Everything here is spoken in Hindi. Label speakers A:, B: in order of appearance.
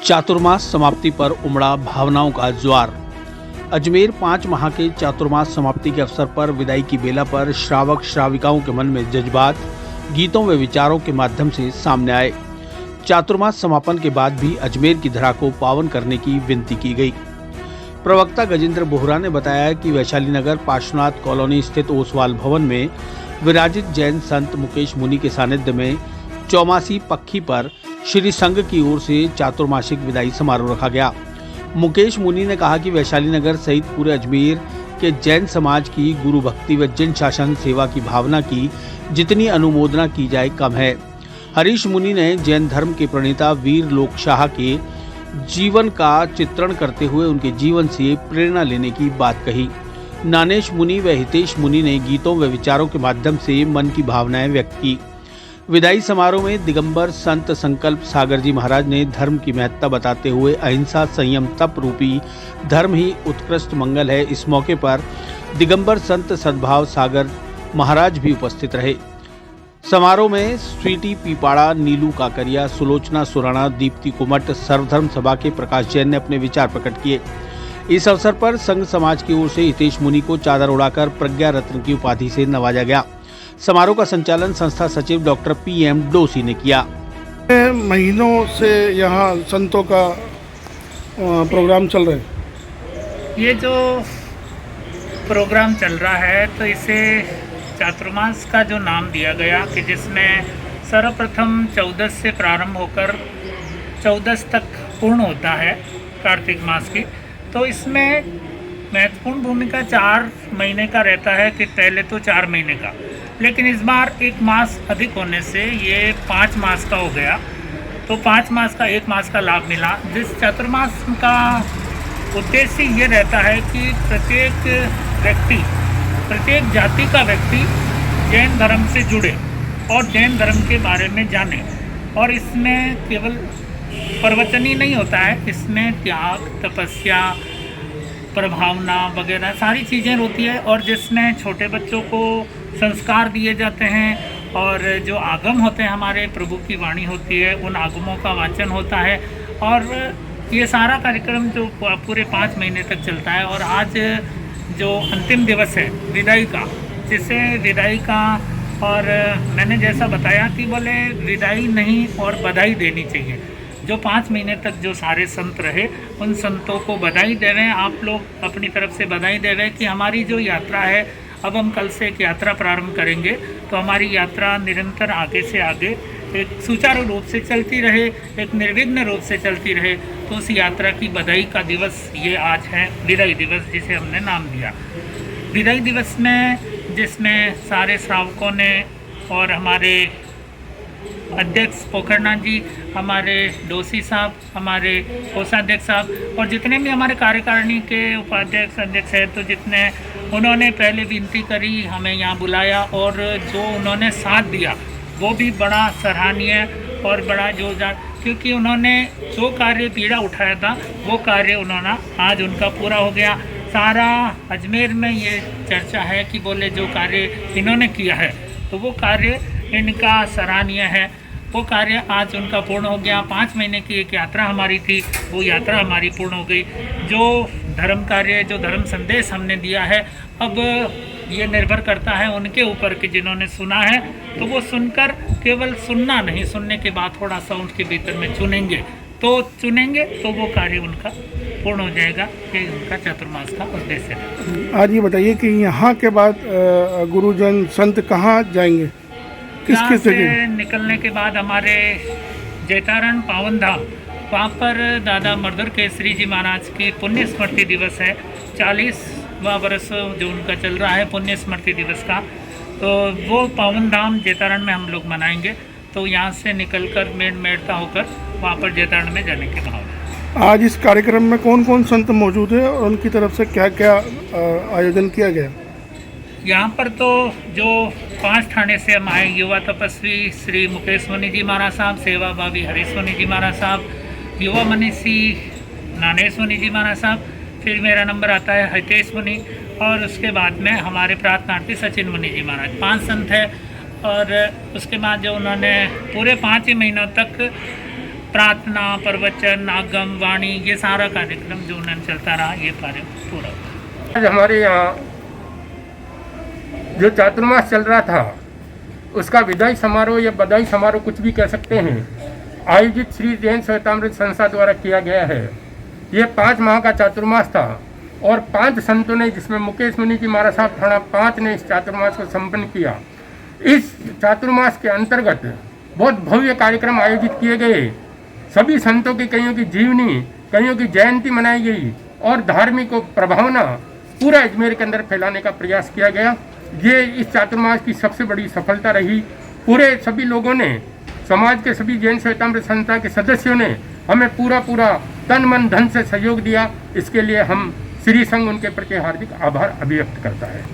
A: चातुर्मास समाप्ति पर उमड़ा भावनाओं का ज्वार। अजमेर 5 माह के चातुर्मास समाप्ति के अवसर पर विदाई की बेला पर श्रावक श्राविकाओं के मन में जज्बात गीतों व विचारों के माध्यम से सामने आए। चातुर्मास समापन के बाद भी अजमेर की धरा को पावन करने की विनती की गई। प्रवक्ता गजेंद्र बोहरा ने बताया कि वैशाली नगर पार्श्वनाथ कॉलोनी स्थित ओसवाल भवन में विराजित जैन संत मुकेश मुनि के सानिध्य में चौमासी पक्खी पर श्री संघ की ओर से चातुर्मासिक विदाई समारोह रखा गया। मुकेश मुनि ने कहा कि वैशाली नगर सहित पूरे अजमेर के जैन समाज की गुरु भक्ति व जन शासन सेवा की भावना की जितनी अनुमोदना की जाए कम है। हरीश मुनि ने जैन धर्म के प्रणेता वीर लोक शाह के जीवन का चित्रण करते हुए उनके जीवन से प्रेरणा लेने की बात कही। नानेश मुनि व हितेश मुनि ने गीतों व विचारों के माध्यम से मन की भावनाएं व्यक्त की। विदाई समारोह में दिगंबर संत संकल्प सागर जी महाराज ने धर्म की महत्ता बताते हुए अहिंसा संयम तप रूपी धर्म ही उत्कृष्ट मंगल है। इस मौके पर दिगंबर संत सद्भाव सागर महाराज भी उपस्थित रहे। समारोह में स्वीटी पीपाड़ा, नीलू काकरिया, सुलोचना सुराणा, दीप्ति कुमट, सर्वधर्म सभा के प्रकाश जैन ने अपने विचार प्रकट किए। इस अवसर पर संघ समाज की ओर से हितेश मुनि को चादर उड़ाकर प्रज्ञा रत्न की उपाधि से नवाजा गया। समारोह का संचालन संस्था सचिव डॉक्टर PM डोसी ने किया।
B: महीनों से यहाँ संतों का प्रोग्राम चल रहा है।
C: ये जो प्रोग्राम चल रहा है तो इसे चातुर्मास का जो नाम दिया गया कि जिसमें सर्वप्रथम 14 से प्रारंभ होकर 14 तक पूर्ण होता है कार्तिक मास की। तो इसमें महत्वपूर्ण भूमिका 4 महीने का रहता है कि पहले तो 4 महीने का, लेकिन इस बार 1 मास अधिक होने से ये 5 मास का हो गया। तो 5 मास का 1 मास का लाभ मिला। जिस चातुर्मास का उद्देश्य ये रहता है कि प्रत्येक व्यक्ति, प्रत्येक जाति का व्यक्ति जैन धर्म से जुड़े और जैन धर्म के बारे में जाने। और इसमें केवल प्रवचन ही नहीं होता है, इसमें त्याग, तपस्या, प्रभावना वगैरह सारी चीज़ें होती है। और जिसमें छोटे बच्चों को संस्कार दिए जाते हैं और जो आगम होते हैं हमारे प्रभु की वाणी होती है, उन आगमों का वाचन होता है। और ये सारा कार्यक्रम जो पूरे 5 महीने तक चलता है। और आज जो अंतिम दिवस है विदाई का, जिसे विदाई का, और मैंने जैसा बताया कि बोले विदाई नहीं और बधाई देनी चाहिए। जो 5 महीने तक जो सारे संत रहे उन संतों को बधाई देवें। आप लोग अपनी तरफ से बधाई देवें कि हमारी जो यात्रा है, अब हम कल से एक यात्रा प्रारंभ करेंगे, तो हमारी यात्रा निरंतर आगे से आगे एक सुचारू रूप से चलती रहे, एक निर्विघ्न रूप से चलती रहे। तो उस यात्रा की बधाई का दिवस ये आज है, विदाई दिवस, जिसे हमने नाम दिया। विदाई दिवस में जिसमें सारे श्रावकों ने और हमारे अध्यक्ष पोखरनाथ जी, हमारे डोसी साहब, हमारे कोषाध्यक्ष साहब और जितने भी हमारे कार्यकारिणी के उपाध्यक्ष अध्यक्ष हैं, तो जितने उन्होंने पहले विनती करी, हमें यहाँ बुलाया और जो उन्होंने साथ दिया वो भी बड़ा सराहनीय और बड़ा जोरदार, क्योंकि उन्होंने जो कार्य पीड़ा उठाया था वो कार्य उन्होंने आज उनका पूरा हो गया। सारा अजमेर में ये चर्चा है कि बोले जो कार्य इन्होंने किया है तो वो कार्य इनका सराहनीय है। वो कार्य आज उनका पूर्ण हो गया। 5 महीने की एक यात्रा हमारी थी, वो यात्रा हमारी पूर्ण हो गई। जो धर्म कार्य, जो धर्म संदेश हमने दिया है, अब ये निर्भर करता है उनके ऊपर कि जिन्होंने सुना है तो वो सुनकर केवल सुनना नहीं, सुनने के बाद थोड़ा सा उनके भीतर में चुनेंगे तो वो कार्य उनका पूर्ण हो जाएगा। ये उनका चातुर्मास का उद्देश्य है।
B: आज ये बताइए कि यहाँ के बाद गुरुजन संत कहाँ जाएंगे, किस
C: यहाँ
B: किस
C: से
B: जगह?
C: निकलने के बाद हमारे जैतारण पावन धाम, वहाँ पर दादा मर्दर केसरी जी महाराज की पुण्य स्मृति दिवस है। 40वां वर्ष जो उनका चल रहा है पुण्य स्मृति दिवस का, तो वो पावन धाम जैतारण में हम लोग मनाएंगे। तो यहाँ से निकलकर मेड़ता होकर वहाँ पर जैतारण में जाने की भावना।
B: आज इस कार्यक्रम में कौन कौन संत मौजूद है और उनकी तरफ से क्या क्या आयोजन किया गया?
C: यहाँ पर तो जो 5 थाने से हम आए, युवा तपस्वी श्री मुकेश मुनि जी महाराज साहब, सेवा भावी हरीश मुनि जी महाराज साहब, युवा मनीषी नानेश मुनि जी महाराज साहब, फिर मेरा नंबर आता है हितेश मुनि, और उसके बाद में हमारे प्रार्थनार्थी सचिन मुनि जी महाराज। 5 संत है। और उसके बाद जो उन्होंने पूरे 5 ही महीनों तक प्रार्थना, प्रवचन, आगम, वाणी, ये सारा कार्यक्रम जो उन्होंने चलता रहा, ये कार्य पूरा हुआ।
D: आज हमारे यहाँ जो चातुर्मास चल रहा था उसका विदाई समारोह या बधाई समारोह कुछ भी कह सकते हैं, आयोजित श्री जैन श्वेतामृत संस्था द्वारा किया गया है। ये 5 माह का चातुर्मास था और 5 संतों ने, जिसमें मुकेश मुनि जी महाराज साहब थाना 5 ने इस चातुर्मास को संपन्न किया। इस चातुर्मास के अंतर्गत बहुत भव्य कार्यक्रम आयोजित किए गए। सभी संतों की, कईयों की जीवनी, कईयों की जयंती मनाई गई और धार्मिक प्रभावना पूरा अजमेर के अंदर फैलाने का प्रयास किया गया। ये इस चातुर्मास की सबसे बड़ी सफलता रही। पूरे सभी लोगों ने, समाज के सभी जैन श्वेतामृत संस्था के सदस्यों ने हमें पूरा तन मन धन से सहयोग दिया। इसके लिए हम श्री संघ उनके प्रति हार्दिक आभार अभिव्यक्त करता है।